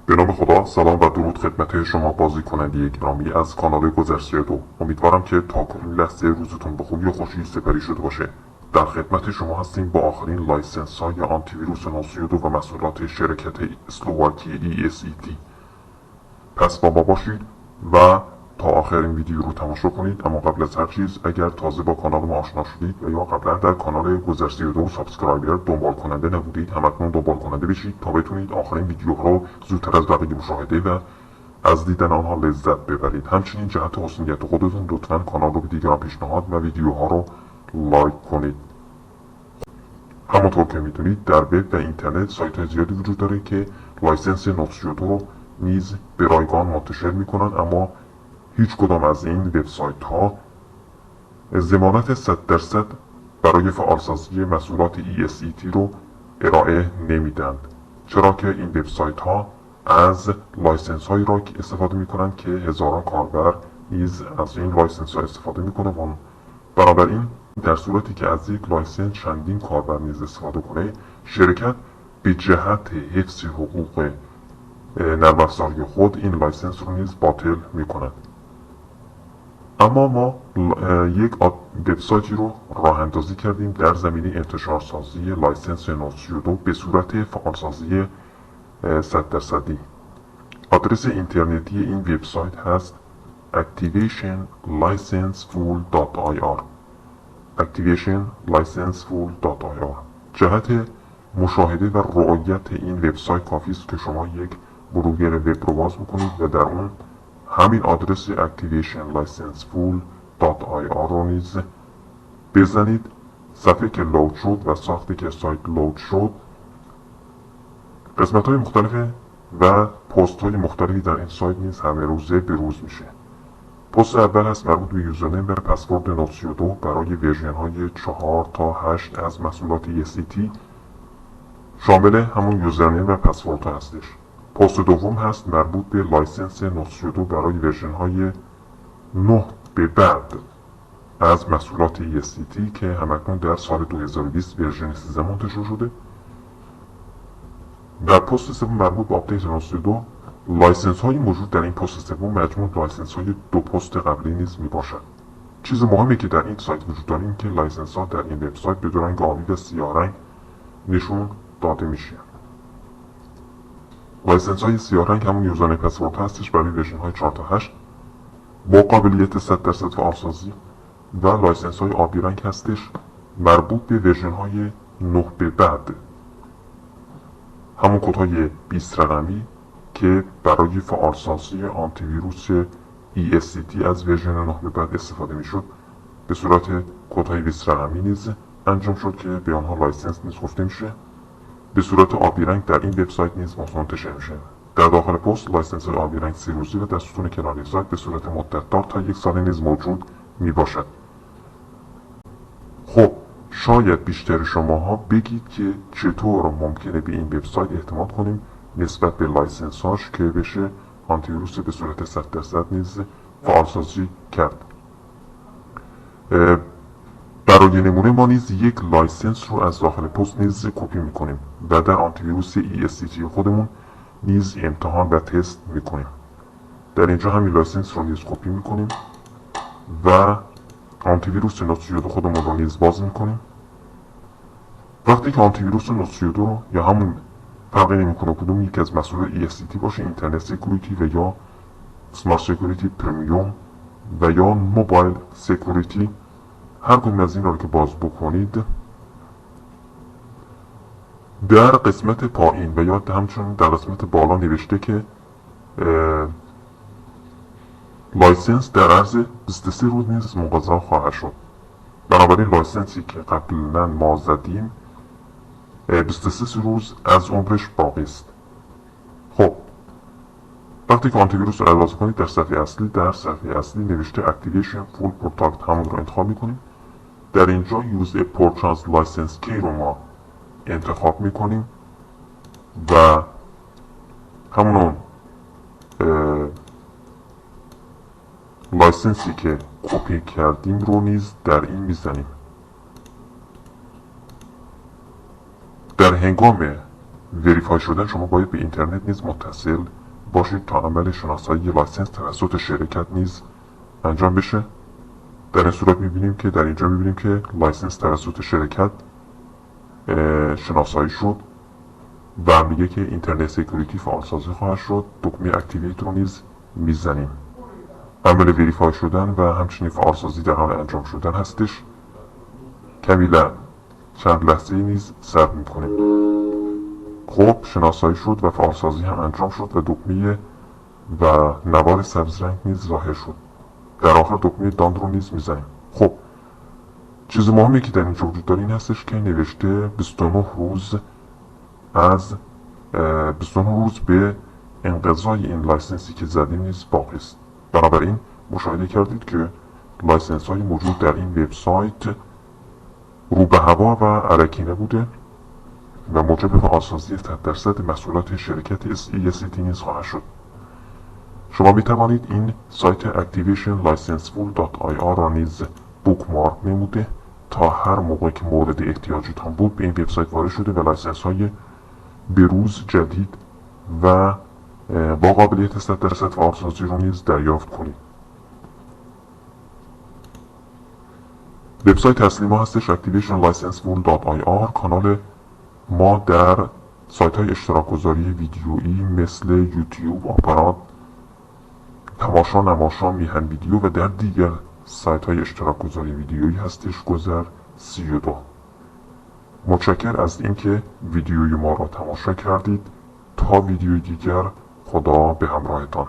به نام خدا، سلام و درود خدمت شما بازیکننده گرامی از کانال گذر 32. امیدوارم که تاکنون لحظه روزتون به خوبی و خوشی سپری شده باشه. در خدمت شما هستیم با آخرین لایسنس های آنتی ویروس نو 32 و محصولات شرکت اسلواکی ESET. پس با ما باشید و تا آخر این ویدیو رو تماشا کنید. اما قبل از هر چیز، اگر تازه با کانال ما آشنا شدید و یا قبلا در کانال گذر 32 سابسکرایبر دنبال کننده نبودید، همکنون دنبال کننده بشید تا بتونید آخرین ویدیوها رو زودتر از بقیه مشاهده و از دیدن آنها لذت ببرید. همچنین جهت حسنیت خودتون لطفا کانال رو به دیگران پیشنهاد و ویدیوها رو لایک کنید. همونطور که میدونید در وب و اینترنت سایت های زیادی وجود داره که لایسنس نو 32 رو نیز به رایگان منتشر میکنن، اما هیچ کدام از این وبسایت ها ضمانت 100% برای فعالسازی محصولات ESET رو ارائه نمیدند، چرا که این وبسایت ها از لایسنس هایی را استفاده میکنند که هزاران کاربر نیز از این لایسنس ها استفاده میکنه. بنابراین در صورتی که از یک لایسنس چندین کاربر نیز استفاده کنه، شرکت به جهت حفظ حقوق نرم افزاری خود این لایسنس رو نیز باطل میکند. اما ما یک وبسایتی رو راه اندازی کردیم در زمینه انتشارسازی لایسنس نو 32 به صورت فعالسازی 100%. آدرس اینترنتی این وبسایت هست activationlicenseful.ir. activationlicenseful.ir. جهت مشاهده و رعایت این وبسایت کافی است که شما یک بروگر وب رو باز بکنید و در اون همین آدرس activationlicenseful.ir رو نیز بزنید. صفحه که لود شد و ساخته که سایت لود شد، قسمت های مختلف و پست های مختلفی در این سایت نیز همه روزه به روز میشه. پست اول هست مربوط به یوزرنیم و پسورد نو 32 برای ورژن های 4 تا 8 از محصولات ESET، شامل همون یوزرنیم و پسورد هستش. پست دوم هست مربوط به لایسنس نو 32 برای ورژن های 9 به بعد از محصولات ESET که همکنون در سال 2020 ورژن 13 منتشر شده. در پست سوم مربوط به آپدیت نو 32، لایسنس های موجود در این پست سوم مجموع لایسنس های دو پست قبلی نیز می باشد. چیز مهمی که در این سایت وجود داره این که لایسنس ها در این وبسایت به دو رنگ آبی و سیاه رنگ نشون داده میشه. لایسنس های سیاه رنگ همون یوزرنیم پسورد هستش برای ورژن های 4 تا 8 با قابلیت 100% فعالسازی، و لایسنس های آبی رنگ هستش مربوط به ورژن های 9 به بعد، همون کد های 20 رقمی که برای فعالسازی آنتی ویروس ESET از ورژن 9 به بعد استفاده میشد به صورت کد های 20 رقمی نیز انجام شد که به آنها لایسنس نیز گفته میشه. به صورت آبی رنگ در این وبسایت نیز منتشر میشه. در داخل پست لایسنس های آبی رنگ 3 روزی و در ستون کناری سایت به صورت مدتدار تا 1 سال نیز موجود می باشد. خب شاید بیشتر شماها بگید که چطور ممکنه به این وبسایت اعتماد کنیم نسبت به لایسنس هاش که بشه آنتی ویروس به صورت 100% نیز فعالسازی کرد. برای نمونه ما نیز یک لایسنس رو از داخل پست نیز کپی میکنیم و در آنتی ویروس ESET خودمون نیز امتحان و تست میکنیم. در اینجا همین لایسنس رو نیز کپی میکنیم و آنتی ویروس نو 32 خودمون رو نیز باز میکنیم. وقتی که آنتی ویروس نو 32 رو یا همون فرقی نمیکنه کدوم یک از مسئول ESET باشه، اینترنت سکیوریتی و یا سمارت سکیوریتی پرمیوم و یا موبایل سکیوریتی، هر کدوم از این رو که باز بکنید در قسمت پایین و یا همچنین در قسمت بالا نوشته که لایسنس در عرض 23 روز نیز منقضا خواهد شد. بنابراین لایسنسی که قبلا ما زدیم 23 روز از عمرش باقی است. خب وقتی که آنتی ویروس رو اضافه کنید در صفحه اصلی نوشته اکتیویشن فول پروتکت، همون رو انتخاب میکنیم. در اینجا یوز پورچانس لایسنس کی رو ما انتخاب میکنیم و همون لایسنسی که کپی کردیم رو نیز در این میزنیم. در هنگام وریفای شدن شما باید به اینترنت نیز متصل باشید تا عمل شناسایی لایسنس توسط شرکت نیز انجام بشه. در این صورت میبینیم که در اینجا میبینیم که لایسنس توسط شرکت شناسایی شد و میگه که اینترنت سکیوریتی فعالسازی خواهد شد. دکمه اکتیویت رو نیز میزنیم. عمل وریفای شدن و همچنین فعالسازی در حال انجام شدن هستش. کمی چند لحظه نیز صبر میکنیم. خب شناسایی شد و فعالسازی هم انجام شد و دکمه و نوار سبز رنگ نیز ظاهر شد. در آخر دکمه دان رو نیز میزنیم. خب چیز مهمی که در اینجا وجود داره این هستش که نوشته 29 روز از 29 روز به انقضای این لایسنسی که زدیم نیز باقی است. بنابراین مشاهده کردید که لایسنس های موجود در این وبسایت رو به هوا و علکی نبوده و موجب فعالسازی 100% محصولات شرکت SEST نیز خواهد شد. شما می توانید این سایت activationlicenseful.ir را نیز بوکمارک نموده تا هر موقع که مورد احتیاجتان بود به این وبسایت وارد شده و لایسنس های بروز جدید و با قابلیت 100% فعالسازی رو نیز دریافت کنید. وبسایت اصلی ما هستش activationlicenseful.ir. کانال ما در سایت های اشتراک گذاری ویدیویی مثل یوتیوب، آپارات، تماشا، نماشا، میهن ویدیو و در دیگر سایت های اشتراک گذاری ویدیویی هستش. گذر 32. متشکر از اینکه ویدیوی ما را تماشا کردید. تا ویدیوی دیگر، خدا به همراهتان.